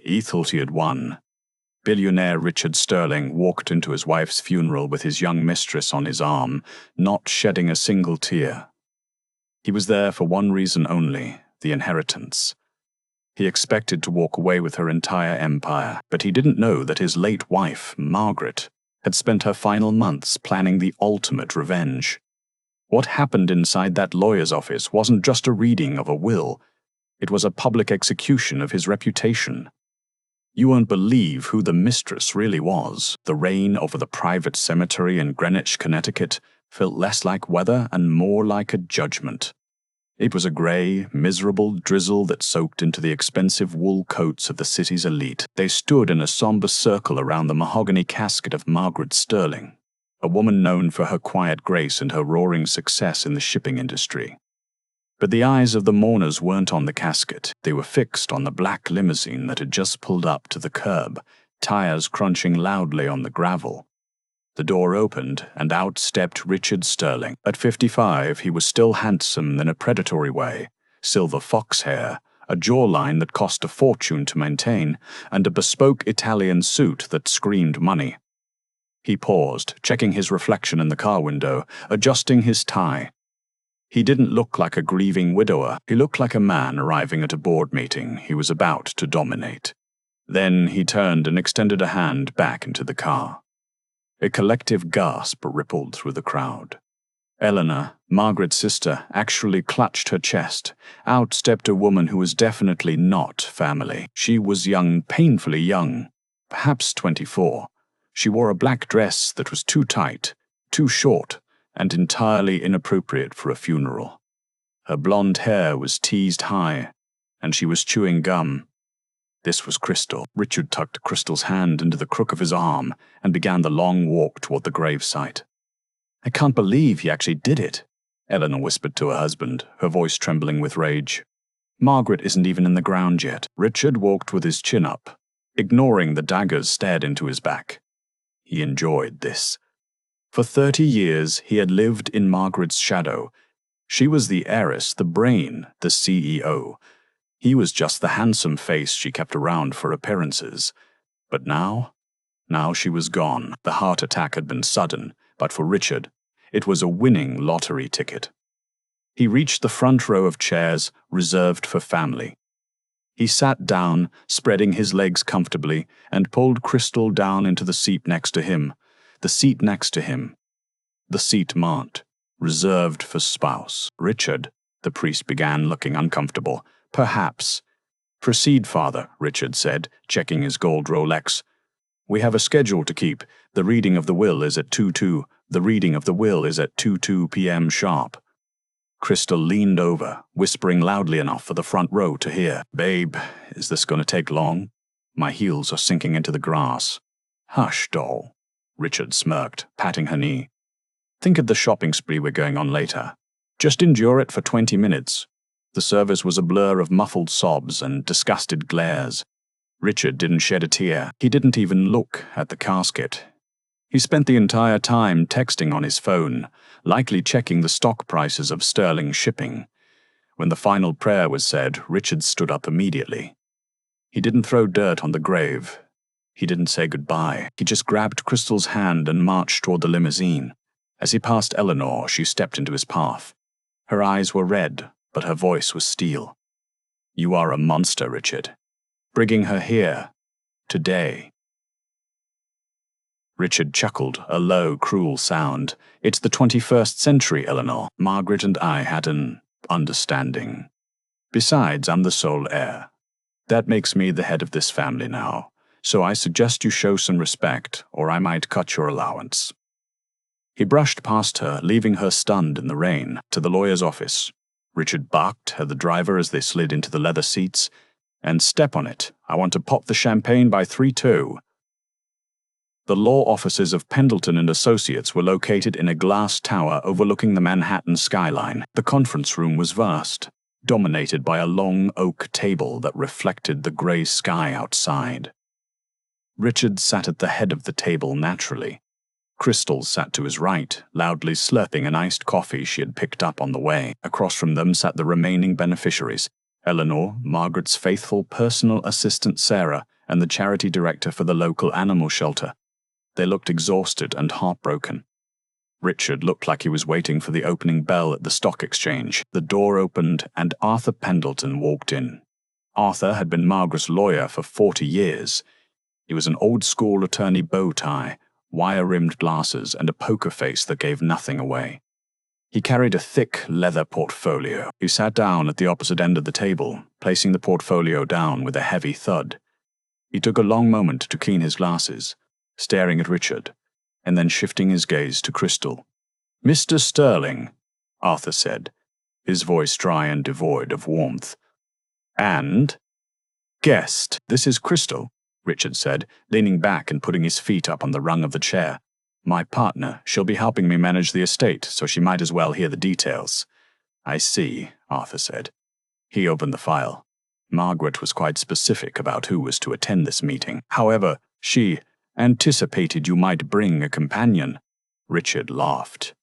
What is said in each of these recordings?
He thought he had won. Billionaire Richard Sterling walked into his wife's funeral with his young mistress on his arm, not shedding a single tear. He was there for one reason only, the inheritance. He expected to walk away with her entire empire, but he didn't know that his late wife, Margaret, had spent her final months planning the ultimate revenge. What happened inside that lawyer's office wasn't just a reading of a will, it was a public execution of his reputation. You won't believe who the mistress really was. The rain over the private cemetery in Greenwich, Connecticut, felt less like weather and more like a judgment. It was a grey, miserable drizzle that soaked into the expensive wool coats of the city's elite. They stood in a somber circle around the mahogany casket of Margaret Sterling, a woman known for her quiet grace and her roaring success in the shipping industry. But the eyes of the mourners weren't on the casket. They were fixed on the black limousine that had just pulled up to the curb, tires crunching loudly on the gravel. The door opened, and out stepped Richard Sterling. At 55, he was still handsome in a predatory way, silver fox hair, a jawline that cost a fortune to maintain, and a bespoke Italian suit that screamed money. He paused, checking his reflection in the car window, adjusting his tie. He didn't look like a grieving widower. He looked like a man arriving at a board meeting he was about to dominate. Then he turned and extended a hand back into the car. A collective gasp rippled through the crowd. Eleanor, Margaret's sister, actually clutched her chest. Out stepped a woman who was definitely not family. She was young, painfully young, perhaps 24. She wore a black dress that was too tight, too short, and entirely inappropriate for a funeral. Her blonde hair was teased high, and she was chewing gum. This was Crystal. Richard tucked Crystal's hand into the crook of his arm and began the long walk toward the gravesite. "I can't believe he actually did it," Eleanor whispered to her husband, her voice trembling with rage. "Margaret isn't even in the ground yet." Richard walked with his chin up, ignoring the daggers stared into his back. He enjoyed this. For 30 years, he had lived in Margaret's shadow. She was the heiress, the brain, the CEO. He was just the handsome face she kept around for appearances. But now she was gone. The heart attack had been sudden, but for Richard, it was a winning lottery ticket. He reached the front row of chairs reserved for family. He sat down, spreading his legs comfortably, and pulled Crystal down into the seat next to him. The seat next to him. The seat marked, reserved for spouse. "Richard," the priest began, looking uncomfortable. "Perhaps." "Proceed, Father," Richard said, checking his gold Rolex. "We have a schedule to keep. The reading of the will is at 2:02. The reading of the will is at 2:02 p.m. sharp." Crystal leaned over, whispering loudly enough for the front row to hear. "Babe, is this going to take long? My heels are sinking into the grass." "Hush, doll," Richard smirked, patting her knee. "Think of the shopping spree we're going on later. Just endure it for 20 minutes. The service was a blur of muffled sobs and disgusted glares. Richard didn't shed a tear. He didn't even look at the casket. He spent the entire time texting on his phone, likely checking the stock prices of Sterling shipping. When the final prayer was said, Richard stood up immediately. He didn't throw dirt on the grave. He didn't say goodbye. He just grabbed Crystal's hand and marched toward the limousine. As he passed Eleanor, she stepped into his path. Her eyes were red, but her voice was steel. "You are a monster, Richard. Bringing her here, today." Richard chuckled, a low, cruel sound. "It's the 21st century, Eleanor. Margaret and I had an understanding. Besides, I'm the sole heir. That makes me the head of this family now, so I suggest you show some respect, or I might cut your allowance." He brushed past her, leaving her stunned in the rain, to the lawyer's office. Richard barked at the driver as they slid into the leather seats. "And step on it. I want to pop the champagne by 3-2. The law offices of Pendleton and Associates were located in a glass tower overlooking the Manhattan skyline. The conference room was vast, dominated by a long oak table that reflected the gray sky outside. Richard sat at the head of the table naturally. Crystal sat to his right, loudly slurping an iced coffee she had picked up on the way. Across from them sat the remaining beneficiaries: Eleanor, Margaret's faithful personal assistant Sarah, and the charity director for the local animal shelter. They looked exhausted and heartbroken. Richard looked like he was waiting for the opening bell at the stock exchange. The door opened and Arthur Pendleton walked in. Arthur had been Margaret's lawyer for 40 years. He was an old-school attorney bow tie, wire-rimmed glasses, and a poker face that gave nothing away. He carried a thick leather portfolio. He sat down at the opposite end of the table, placing the portfolio down with a heavy thud. He took a long moment to clean his glasses, staring at Richard, and then shifting his gaze to Crystal. "Mr. Sterling," Arthur said, his voice dry and devoid of warmth. "And guest, this is Crystal," Richard said, leaning back and putting his feet up on the rung of the chair. "My partner. She'll be helping me manage the estate, so she might as well hear the details." "I see," Arthur said. He opened the file. Margaret was quite specific about who was to attend this meeting. However, she anticipated you might bring a companion. Richard laughed.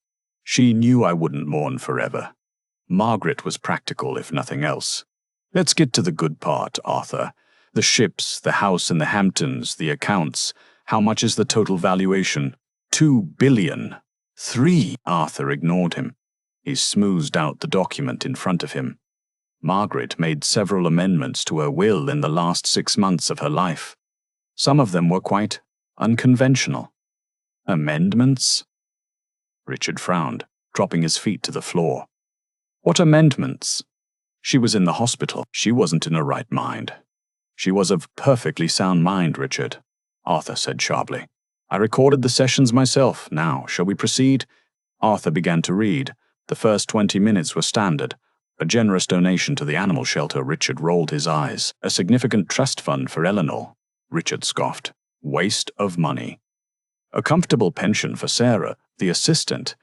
"She knew I wouldn't mourn forever." Margaret was practical, if nothing else. "Let's get to the good part, Arthur. The ships, the house in the Hamptons, the accounts. How much is the total valuation?" $2 billion. "3." Arthur ignored him. He smoothed out the document in front of him. Margaret made several amendments to her will in the last 6 months of her life. Some of them were quite unconventional. "Amendments?" Richard frowned, dropping his feet to the floor. "What amendments?" "She was in the hospital. She wasn't in her right mind." "She was of perfectly sound mind, Richard," Arthur said sharply. "I recorded the sessions myself. Now, shall we proceed?" Arthur began to read. The first 20 minutes were standard. A generous donation to the animal shelter. Richard rolled his eyes. "A significant trust fund for Eleanor," Richard scoffed. "Waste of money." "A comfortable pension for Sarah, the assistant."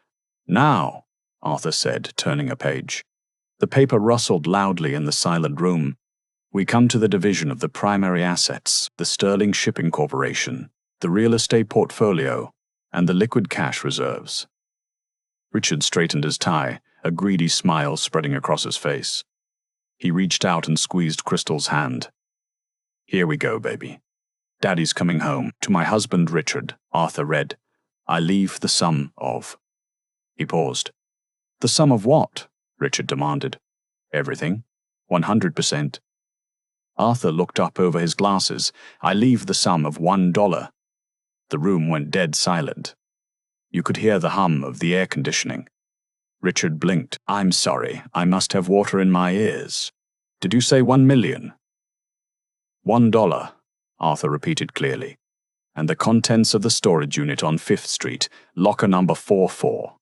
"Now," Arthur said, turning a page. The paper rustled loudly in the silent room. "We come to the division of the primary assets, the Sterling Shipping Corporation, the real estate portfolio, and the liquid cash reserves." Richard straightened his tie, a greedy smile spreading across his face. He reached out and squeezed Crystal's hand. "Here we go, baby. Daddy's coming home. To my husband, Richard," Arthur read. "I leave the sum of—" He paused. "The sum of what?" Richard demanded. "Everything. 100%. Arthur looked up over his glasses. "I leave the sum of $1. The room went dead silent. You could hear the hum of the air conditioning. Richard blinked. "I'm sorry, I must have water in my ears. Did you say 1 million? $1, Arthur repeated clearly. "And the contents of the storage unit on 5th Street, locker number 44.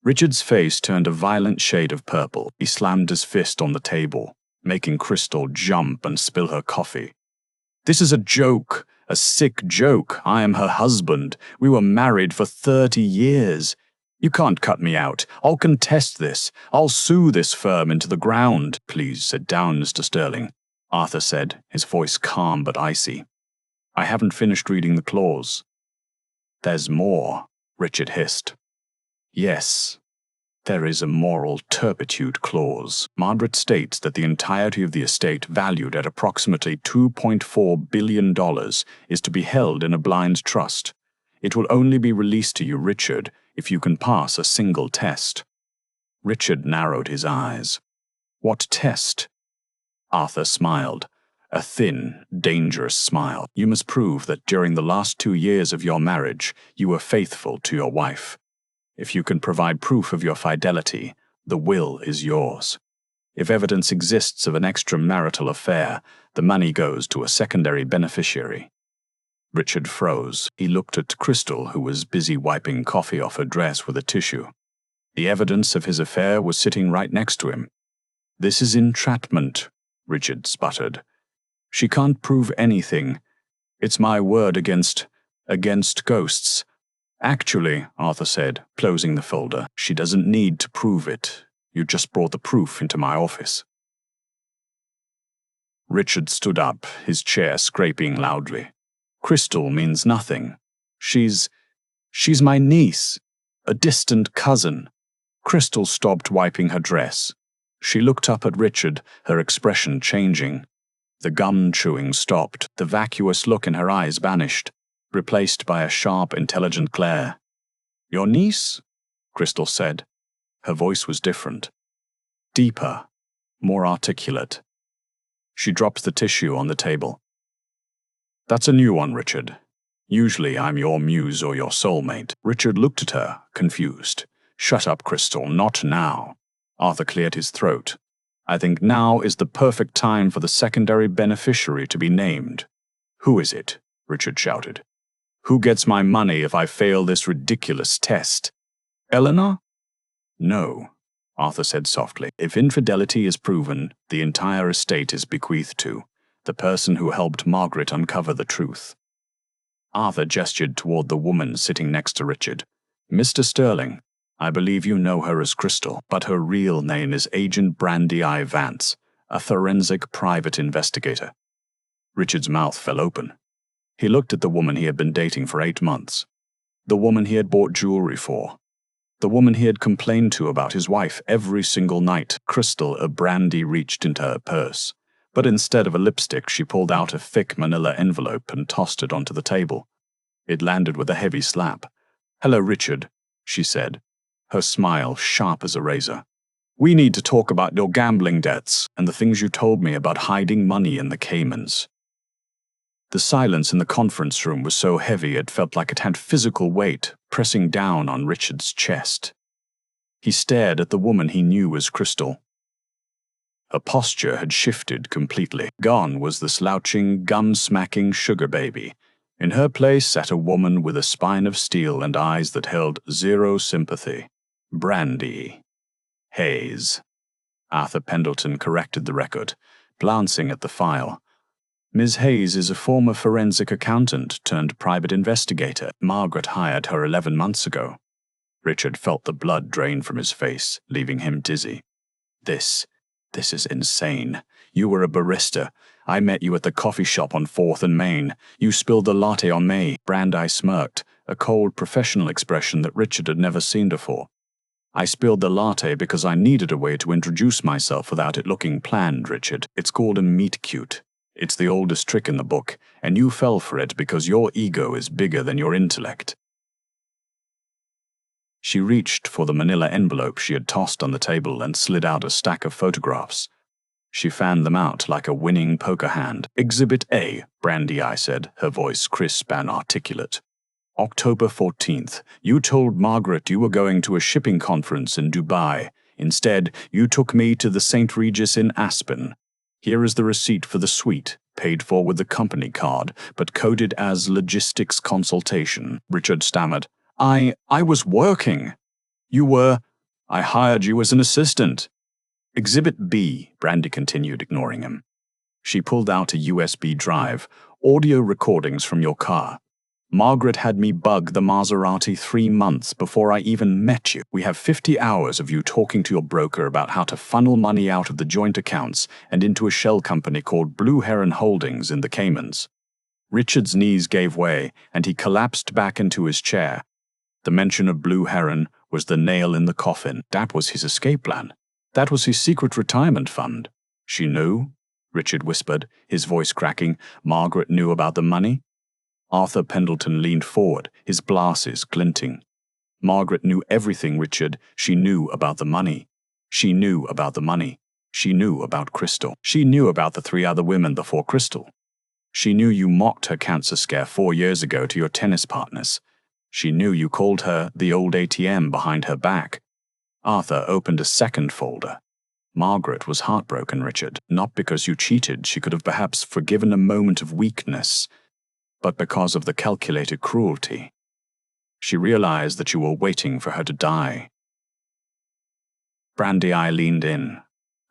Richard's face turned a violent shade of purple. He slammed his fist on the table, making Crystal jump and spill her coffee. "This is a joke, a sick joke. I am her husband. We were married for 30 years. You can't cut me out. I'll contest this. I'll sue this firm into the ground." "Please sit down, Mr. Sterling," Arthur said, his voice calm but icy. "I haven't finished reading the clause." "There's more," Richard hissed. "Yes, there is a moral turpitude clause. Margaret states that the entirety of the estate, valued at approximately $2.4 billion, is to be held in a blind trust. It will only be released to you, Richard, if you can pass a single test." Richard narrowed his eyes. "What test?" Arthur smiled. A thin, dangerous smile. "You must prove that during the last 2 years of your marriage, you were faithful to your wife. If you can provide proof of your fidelity, the will is yours. If evidence exists of an extramarital affair, the money goes to a secondary beneficiary." Richard froze. He looked at Crystal, who was busy wiping coffee off her dress with a tissue. The evidence of his affair was sitting right next to him. "This is entrapment," Richard sputtered. "She can't prove anything. It's my word against ghosts." "Actually," Arthur said, closing the folder, "she doesn't need to prove it. You just brought the proof into my office." Richard stood up, his chair scraping loudly. "Crystal means nothing. She's my niece, a distant cousin." Crystal stopped wiping her dress. She looked up at Richard, her expression changing. The gum chewing stopped. The vacuous look in her eyes vanished, replaced by a sharp, intelligent glare. "Your niece?" Crystal said. Her voice was different. Deeper, more articulate. She dropped the tissue on the table. "That's a new one, Richard. Usually I'm your muse or your soulmate." Richard looked at her, confused. "Shut up, Crystal, not now." Arthur cleared his throat. "I think now is the perfect time for the secondary beneficiary to be named." "Who is it?" Richard shouted. "Who gets my money if I fail this ridiculous test? Eleanor?" "No," Arthur said softly. "If infidelity is proven, the entire estate is bequeathed to the person who helped Margaret uncover the truth." Arthur gestured toward the woman sitting next to Richard. "Mr. Sterling, I believe you know her as Crystal, but her real name is Agent Brandy I. Vance, a forensic private investigator." Richard's mouth fell open. He looked at the woman he had been dating for 8 months, the woman he had bought jewelry for, the woman he had complained to about his wife every single night. Crystal Brandy reached into her purse, but instead of a lipstick, she pulled out a thick manila envelope and tossed it onto the table. It landed with a heavy slap. "Hello, Richard," she said, her smile sharp as a razor. "We need to talk about your gambling debts and the things you told me about hiding money in the Caymans." The silence in the conference room was so heavy it felt like it had physical weight, pressing down on Richard's chest. He stared at the woman he knew as Crystal. Her posture had shifted completely. Gone was the slouching, gum-smacking sugar baby. In her place sat a woman with a spine of steel and eyes that held zero sympathy. Brandy Hayes. Arthur Pendleton corrected the record, glancing at the file. "Ms. Hayes is a former forensic accountant turned private investigator. Margaret hired her 11 months ago." Richard felt the blood drain from his face, leaving him dizzy. This is insane. You were a barista. I met you at the coffee shop on 4th and Main. You spilled the latte on me." Brandy smirked, a cold, professional expression that Richard had never seen before. "I spilled the latte because I needed a way to introduce myself without it looking planned, Richard. It's called a meet-cute. It's the oldest trick in the book, and you fell for it because your ego is bigger than your intellect." She reached for the manila envelope she had tossed on the table and slid out a stack of photographs. She fanned them out like a winning poker hand. "Exhibit A," Brandy I said, her voice crisp and articulate. "October 14th, you told Margaret you were going to a shipping conference in Dubai. Instead, you took me to the St. Regis in Aspen. Here is the receipt for the suite, paid for with the company card, but coded as logistics consultation." Richard stammered. I was working." "You were. I hired you as an assistant." "Exhibit B," Brandy continued, ignoring him. She pulled out a USB drive, audio recordings from your car. "Margaret had me bug the Maserati 3 months before I even met you. We have 50 hours of you talking to your broker about how to funnel money out of the joint accounts and into a shell company called Blue Heron Holdings in the Caymans." Richard's knees gave way, and he collapsed back into his chair. The mention of Blue Heron was the nail in the coffin. That was his escape plan. That was his secret retirement fund. "She knew?" Richard whispered, his voice cracking. "Margaret knew about the money?" Arthur Pendleton leaned forward, his glasses glinting. "Margaret knew everything, Richard. She knew about the money. She knew about the money. She knew about Crystal. She knew about the 3 other women before Crystal. She knew you mocked her cancer scare 4 years ago to your tennis partners. She knew you called her the old ATM behind her back." Arthur opened a second folder. "Margaret was heartbroken, Richard, not because you cheated. She could have perhaps forgiven a moment of weakness, but because of the calculated cruelty. She realized that you were waiting for her to die." Brandy I leaned in,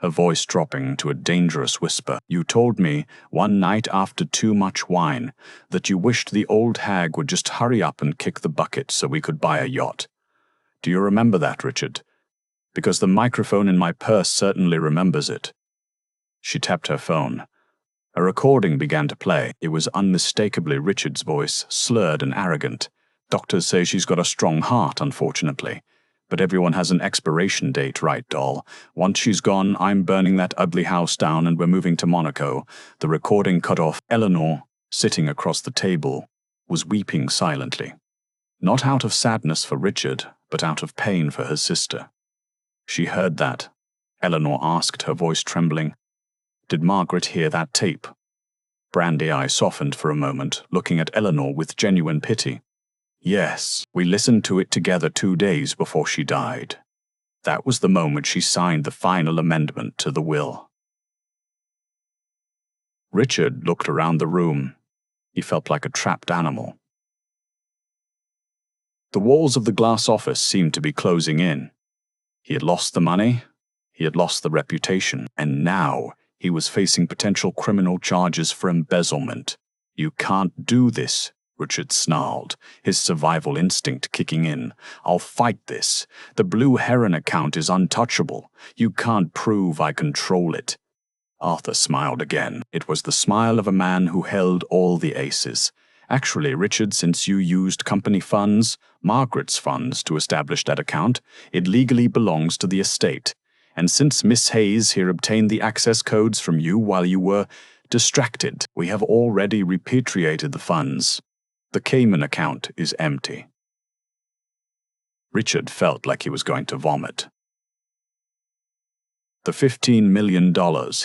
her voice dropping to a dangerous whisper. "You told me, one night after too much wine, that you wished the old hag would just hurry up and kick the bucket so we could buy a yacht. Do you remember that, Richard? Because the microphone in my purse certainly remembers it." She tapped her phone. A recording began to play. It was unmistakably Richard's voice, slurred and arrogant. "Doctors say she's got a strong heart, unfortunately. But everyone has an expiration date, right, doll? Once she's gone, I'm burning that ugly house down and we're moving to Monaco. The recording cut off. Eleanor, sitting across the table, was weeping silently. Not out of sadness for Richard, but out of pain for her sister. She heard that. Eleanor asked, her voice trembling. Did Margaret hear that tape? Brandy Eye softened for a moment, looking at Eleanor with genuine pity. Yes, we listened to it together 2 days before she died. That was the moment she signed the final amendment to the will. Richard looked around the room. He felt like a trapped animal. The walls of the glass office seemed to be closing in. He had lost the money, he had lost the reputation, and now he was facing potential criminal charges for embezzlement. You can't do this, Richard snarled, his survival instinct kicking in. I'll fight this. The Blue Heron account is untouchable. You can't prove I control it. Arthur smiled again. It was the smile of a man who held all the aces. Actually, Richard, since you used company funds, Margaret's funds, to establish that account, it legally belongs to the estate. And since Miss Hayes here obtained the access codes from you while you were distracted, we have already repatriated the funds. The Cayman account is empty. Richard felt like he was going to vomit. The $15 million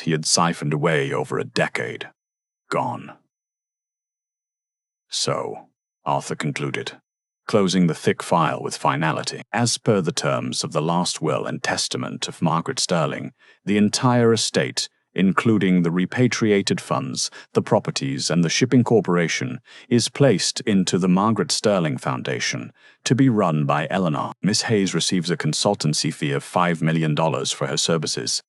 he had siphoned away over a decade. Gone. So, Arthur concluded, closing the thick file with finality. As per the terms of the last will and testament of Margaret Sterling, the entire estate, including the repatriated funds, the properties, and the shipping corporation, is placed into the Margaret Sterling Foundation, to be run by Eleanor. Miss Hayes receives a consultancy fee of $5 million for her services.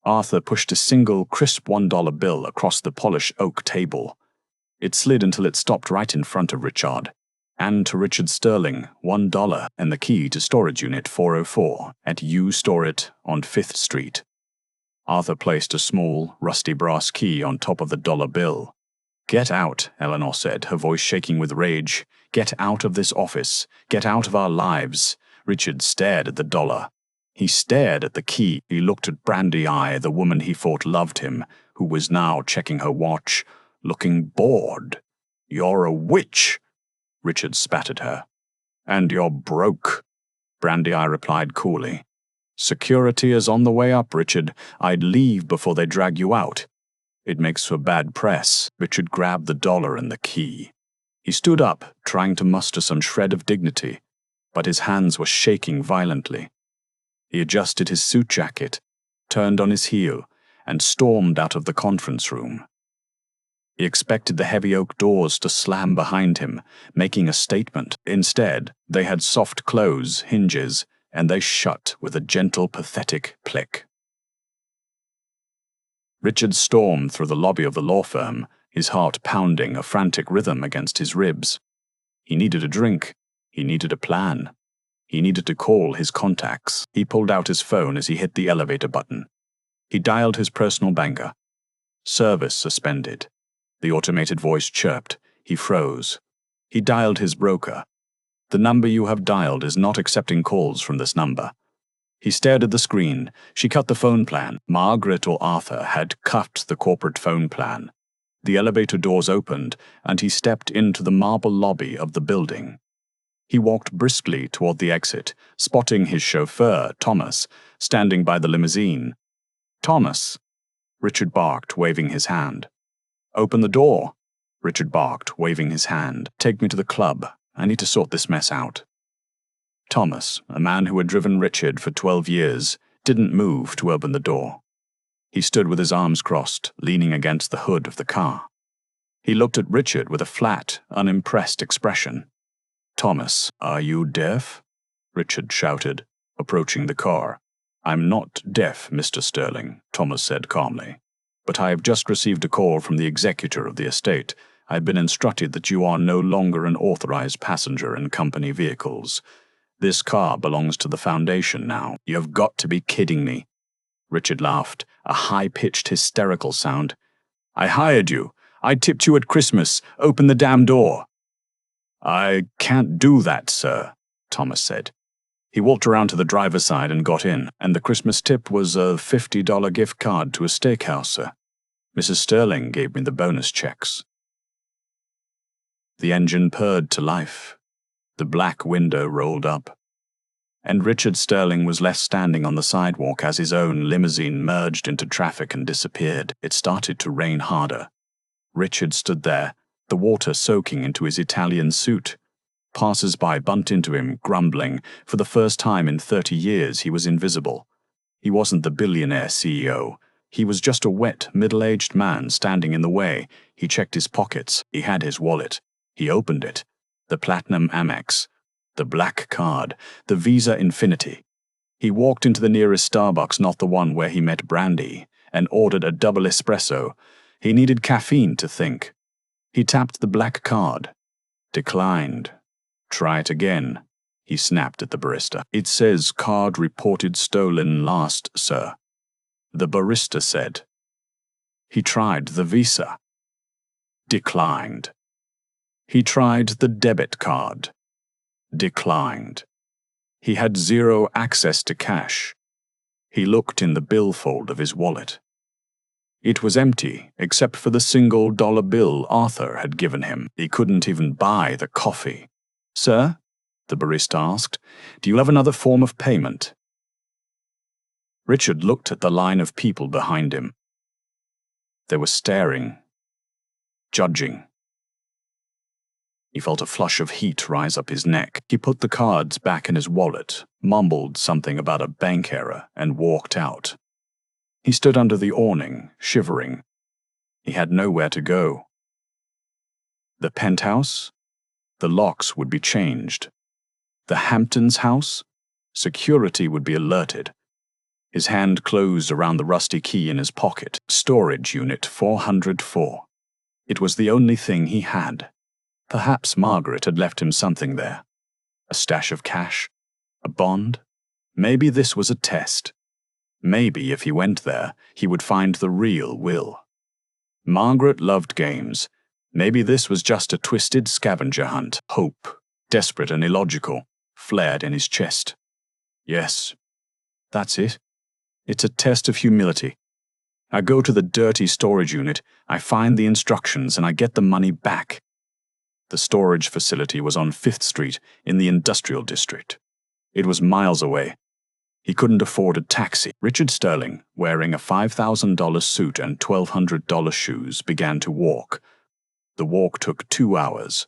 Arthur pushed a single, crisp $1 bill across the polished oak table. It slid until it stopped right in front of Richard. And to Richard Sterling, $1 and the key to storage unit 404 at U Store It on 5th Street. Arthur placed a small, rusty brass key on top of the dollar bill. Get out, Eleanor said, her voice shaking with rage. Get out of this office. Get out of our lives. Richard stared at the dollar. He stared at the key. He looked at Brandy Eye, the woman he thought loved him, who was now checking her watch, looking bored. You're a witch, Richard spat at her. And you're broke, Brandy Eye replied coolly. Security is on the way up, Richard. I'd leave before they drag you out. It makes for bad press. Richard grabbed the dollar and the key. He stood up, trying to muster some shred of dignity, but his hands were shaking violently. He adjusted his suit jacket, turned on his heel, and stormed out of the conference room. He expected the heavy oak doors to slam behind him, making a statement. Instead, they had soft close hinges, and they shut with a gentle, pathetic click. Richard stormed through the lobby of the law firm, his heart pounding a frantic rhythm against his ribs. He needed a drink. He needed a plan. He needed to call his contacts. He pulled out his phone as he hit the elevator button. He dialed his personal banker. Service suspended. The automated voice chirped. He froze. He dialed his broker. The number you have dialed is not accepting calls from this number. He stared at the screen. She cut the phone plan. Margaret or Arthur had cut the corporate phone plan. The elevator doors opened, and he stepped into the marble lobby of the building. He walked briskly toward the exit, spotting his chauffeur, Thomas, standing by the limousine. Thomas, Richard barked, waving his hand. Open the door, Richard barked, waving his hand. Take me to the club. I need to sort this mess out. Thomas, a man who had driven Richard for 12 years, didn't move to open the door. He stood with his arms crossed, leaning against the hood of the car. He looked at Richard with a flat, unimpressed expression. Thomas, are you deaf? Richard shouted, approaching the car. I'm not deaf, Mr. Sterling, Thomas said calmly. But I have just received a call from the executor of the estate. I've been instructed that you are no longer an authorized passenger in company vehicles. This car belongs to the Foundation now. You've got to be kidding me. Richard laughed, a high-pitched, hysterical sound. I hired you. I tipped you at Christmas. Open the damn door. I can't do that, sir, Thomas said. He walked around to the driver's side and got in, and the Christmas tip was a $50 gift card to a steakhouse, sir. Mrs. Sterling gave me the bonus checks. The engine purred to life. The black window rolled up. And Richard Sterling was left standing on the sidewalk as his own limousine merged into traffic and disappeared. It started to rain harder. Richard stood there, the water soaking into his Italian suit. Passers-by bumped into him, grumbling. For the first time in 30 years, he was invisible. He wasn't the billionaire CEO. He was just a wet, middle-aged man standing in the way. He checked his pockets. He had his wallet. He opened it. The Platinum Amex. The black card. The Visa Infinity. He walked into the nearest Starbucks, not the one where he met Brandy, and ordered a double espresso. He needed caffeine to think. He tapped the black card. Declined. Try it again, he snapped at the barista. It says card reported stolen last, sir. The barista said. He tried the Visa. Declined. He tried the debit card. Declined. He had zero access to cash. He looked in the billfold of his wallet. It was empty, except for the single-dollar bill Arthur had given him. He couldn't even buy the coffee. Sir, the barista asked, do you have another form of payment? Richard looked at the line of people behind him. They were staring, judging. He felt a flush of heat rise up his neck. He put the cards back in his wallet, mumbled something about a bank error, and walked out. He stood under the awning, shivering. He had nowhere to go. The penthouse? The locks would be changed. The Hamptons house? Security would be alerted. His hand closed around the rusty key in his pocket. Storage unit 404. It was the only thing he had. Perhaps Margaret had left him something there. A stash of cash? A bond? Maybe this was a test. Maybe if he went there, he would find the real Will. Margaret loved games. Maybe this was just a twisted scavenger hunt. Hope, desperate and illogical, flared in his chest. Yes, that's it. It's a test of humility. I go to the dirty storage unit, I find the instructions, and I get the money back. The storage facility was on 5th Street in the industrial district. It was miles away. He couldn't afford a taxi. Richard Sterling, wearing a $5,000 suit and $1,200 shoes, began to walk. The walk took 2 hours.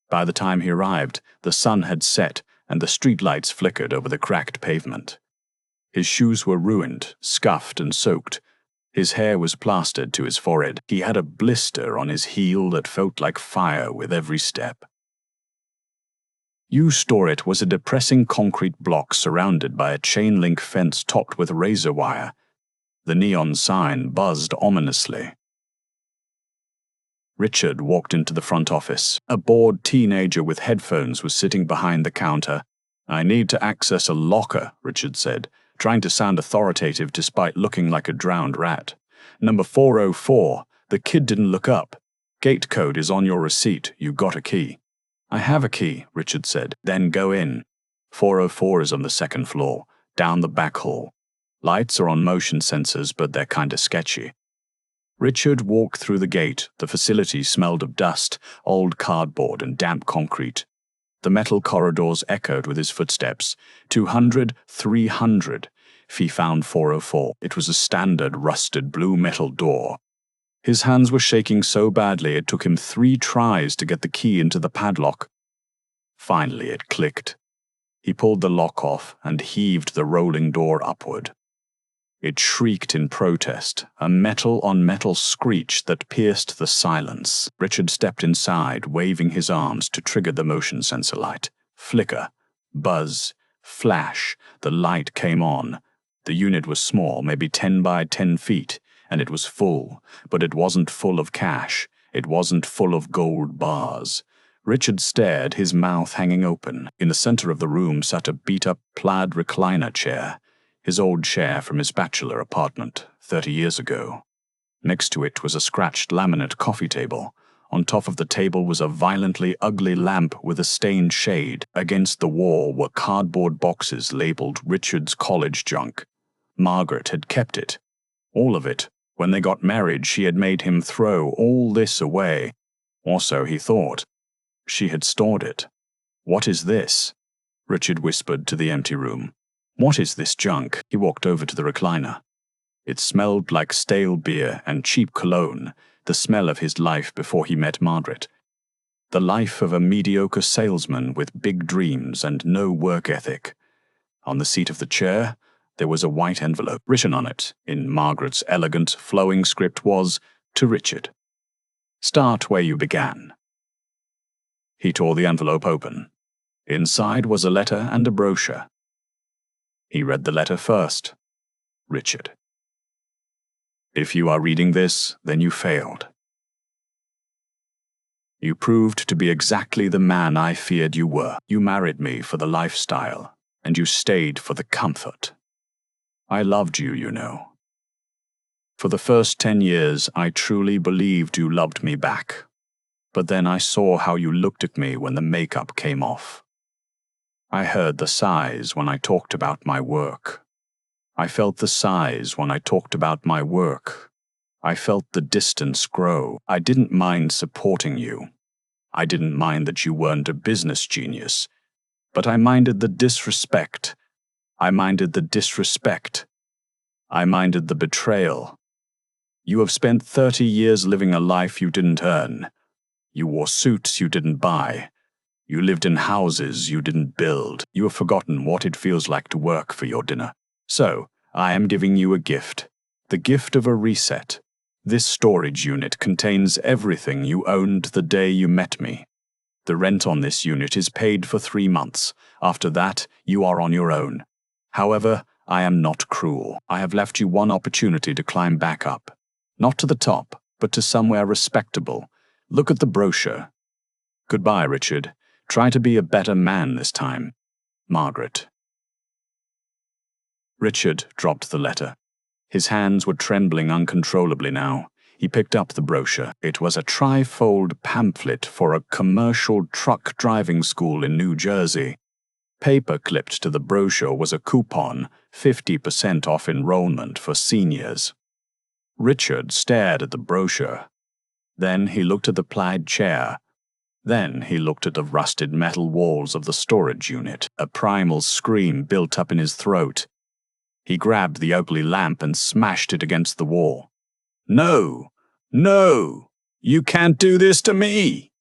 By the time he arrived, the sun had set and the streetlights flickered over the cracked pavement. His shoes were ruined, scuffed and soaked. His hair was plastered to his forehead. He had a blister on his heel that felt like fire with every step. U Store was a depressing concrete block surrounded by a chain-link fence topped with razor wire. The neon sign buzzed ominously. Richard walked into the front office. A bored teenager with headphones was sitting behind the counter. I need to access a locker, Richard said, trying to sound authoritative despite looking like a drowned rat. Number 404. The kid didn't look up. Gate code is on your receipt. You got a key. I have a key, Richard said. Then go in. 404 is on the 2nd floor, down the back hall. Lights are on motion sensors, but they're kinda sketchy. Richard walked through the gate. The facility smelled of dust, old cardboard, and damp concrete. The metal corridors echoed with his footsteps. 200, 300. He found 404. It was a standard rusted blue metal door. His hands were shaking so badly it took him 3 tries to get the key into the padlock. Finally it clicked. He pulled the lock off and heaved the rolling door upward. It shrieked in protest, a metal-on-metal screech that pierced the silence. Richard stepped inside, waving his arms to trigger the motion sensor light. Flicker, buzz, flash, the light came on. The unit was small, maybe 10 by 10 feet, and it was full, but it wasn't full of cash. It wasn't full of gold bars. Richard stared, his mouth hanging open. In the center of the room sat a beat-up plaid recliner chair. His old chair from his bachelor apartment 30 years ago. Next to it was a scratched laminate coffee table. On top of the table was a violently ugly lamp with a stained shade. Against the wall were cardboard boxes labeled Richard's college junk. Margaret had kept it. All of it. When they got married, she had made him throw all this away. Or so he thought. She had stored it. "What is this?" Richard whispered to the empty room. "What is this junk?" He walked over to the recliner. It smelled like stale beer and cheap cologne, the smell of his life before he met Margaret. The life of a mediocre salesman with big dreams and no work ethic. On the seat of the chair, there was a white envelope. Written on it, in Margaret's elegant, flowing script, was, "To Richard. Start where you began." He tore the envelope open. Inside was a letter and a brochure. He read the letter first. Richard. If you are reading this, then you failed. You proved to be exactly the man I feared you were. You married me for the lifestyle, and you stayed for the comfort. I loved you, you know. For the first 10 years, I truly believed you loved me back. But then I saw how you looked at me when the makeup came off. I heard the sighs when I talked about my work. I felt the sighs when I talked about my work. I felt the distance grow. I didn't mind supporting you. I didn't mind that you weren't a business genius. But I minded the disrespect. I minded the disrespect. I minded the betrayal. You have spent 30 years living a life you didn't earn. You wore suits you didn't buy. You lived in houses you didn't build. You have forgotten what it feels like to work for your dinner. So, I am giving you a gift. The gift of a reset. This storage unit contains everything you owned the day you met me. The rent on this unit is paid for 3 months. After that, you are on your own. However, I am not cruel. I have left you one opportunity to climb back up. Not to the top, but to somewhere respectable. Look at the brochure. Goodbye, Richard. Try to be a better man this time. Margaret. Richard dropped the letter. His hands were trembling uncontrollably now. He picked up the brochure. It was a tri-fold pamphlet for a commercial truck driving school in New Jersey. Paper-clipped to the brochure was a coupon, 50% off enrollment for seniors. Richard stared at the brochure. Then he looked at the plaid chair. Then he looked at the rusted metal walls of the storage unit. A primal scream built up in his throat. He grabbed the ugly lamp and smashed it against the wall. "No! No! You can't do this to me!"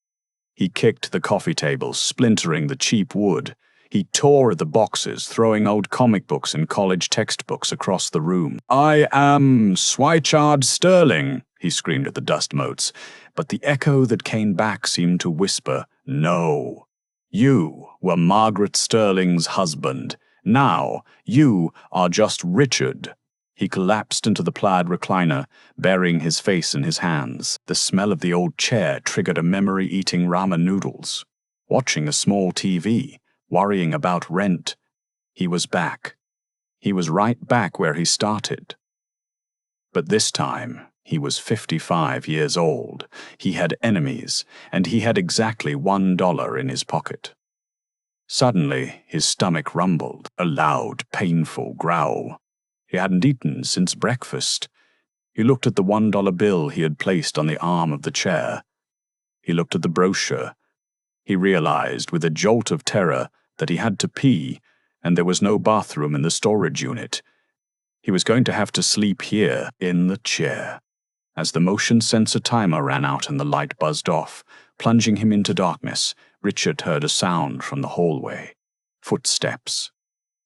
He kicked the coffee table, splintering the cheap wood. He tore at the boxes, throwing old comic books and college textbooks across the room. "I am Swychard Sterling," he screamed at the dust motes, but the echo that came back seemed to whisper, "No. You were Margaret Sterling's husband. Now you are just Richard." He collapsed into the plaid recliner, burying his face in his hands. The smell of the old chair triggered a memory eating ramen noodles. Watching a small TV, worrying about rent. He was back. He was right back where he started. But this time, he was 55 years old. He had enemies, and he had exactly $1 in his pocket. Suddenly, his stomach rumbled, a loud, painful growl. He hadn't eaten since breakfast. He looked at the $1 bill he had placed on the arm of the chair. He looked at the brochure. He realized, with a jolt of terror, that he had to pee, and there was no bathroom in the storage unit. He was going to have to sleep here, in the chair. As the motion sensor timer ran out and the light buzzed off, plunging him into darkness, Richard heard a sound from the hallway. Footsteps.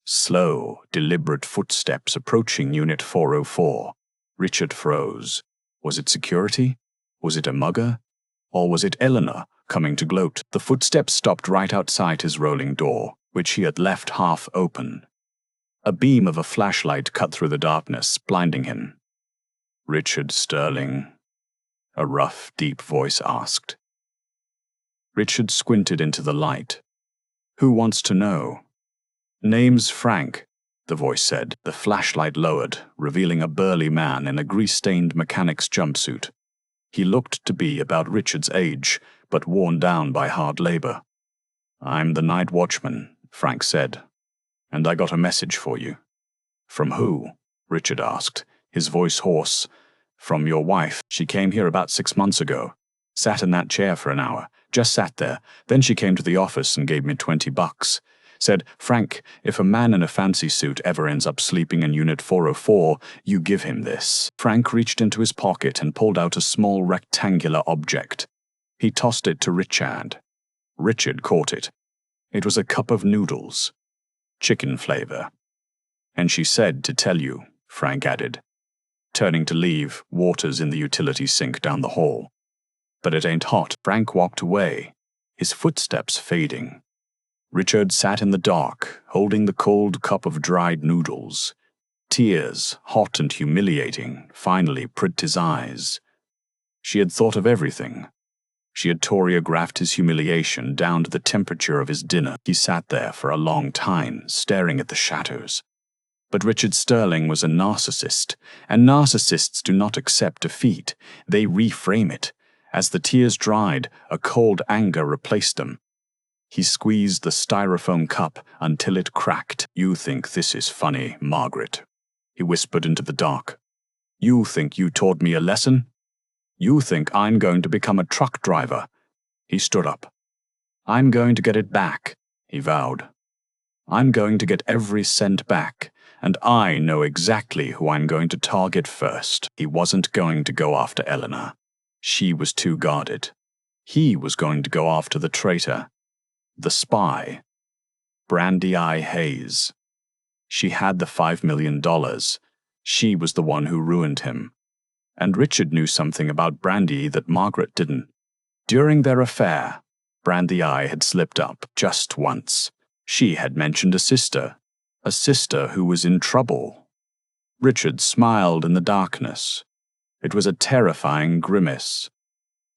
Slow, deliberate footsteps approaching Unit 404. Richard froze. Was it security? Was it a mugger? Or was it Eleanor coming to gloat? The footsteps stopped right outside his rolling door, which he had left half open. A beam of a flashlight cut through the darkness, blinding him. "Richard Sterling?" a rough, deep voice asked. Richard squinted into the light. "Who wants to know?" "Name's Frank," the voice said. The flashlight lowered, revealing a burly man in a grease-stained mechanic's jumpsuit. He looked to be about Richard's age, but worn down by hard labor. "I'm the night watchman," Frank said, "and I got a message for you." "From who?" Richard asked, his voice hoarse. "From your wife. She came here about 6 months ago. Sat in that chair for an hour. Just sat there. Then she came to the office and gave me $20. Said, 'Frank, if a man in a fancy suit ever ends up sleeping in Unit 404, you give him this.'" Frank reached into his pocket and pulled out a small rectangular object. He tossed it to Richard. Richard caught it. It was a cup of noodles. Chicken flavor. "And she said to tell you," Frank added, turning to leave, Waters in the utility sink down the hall. "But it ain't hot." Frank walked away, his footsteps fading. Richard sat in the dark, holding the cold cup of dried noodles. Tears, hot and humiliating, finally pricked his eyes. She had thought of everything. She had choreographed his humiliation down to the temperature of his dinner. He sat there for a long time, staring at the shadows. But Richard Sterling was a narcissist, and narcissists do not accept defeat. They reframe it. As the tears dried, a cold anger replaced them. He squeezed the styrofoam cup until it cracked. "You think this is funny, Margaret," he whispered into the dark. "You think you taught me a lesson? You think I'm going to become a truck driver?" He stood up. "I'm going to get it back," he vowed. "I'm going to get every cent back, and I know exactly who I'm going to target first." He wasn't going to go after Eleanor. She was too guarded. He was going to go after the traitor. The spy. Brandy Eye Hayes. She had the $5 million. She was the one who ruined him. And Richard knew something about Brandy that Margaret didn't. During their affair, Brandy Eye had slipped up just once. She had mentioned a sister who was in trouble. Richard smiled in the darkness. It was a terrifying grimace.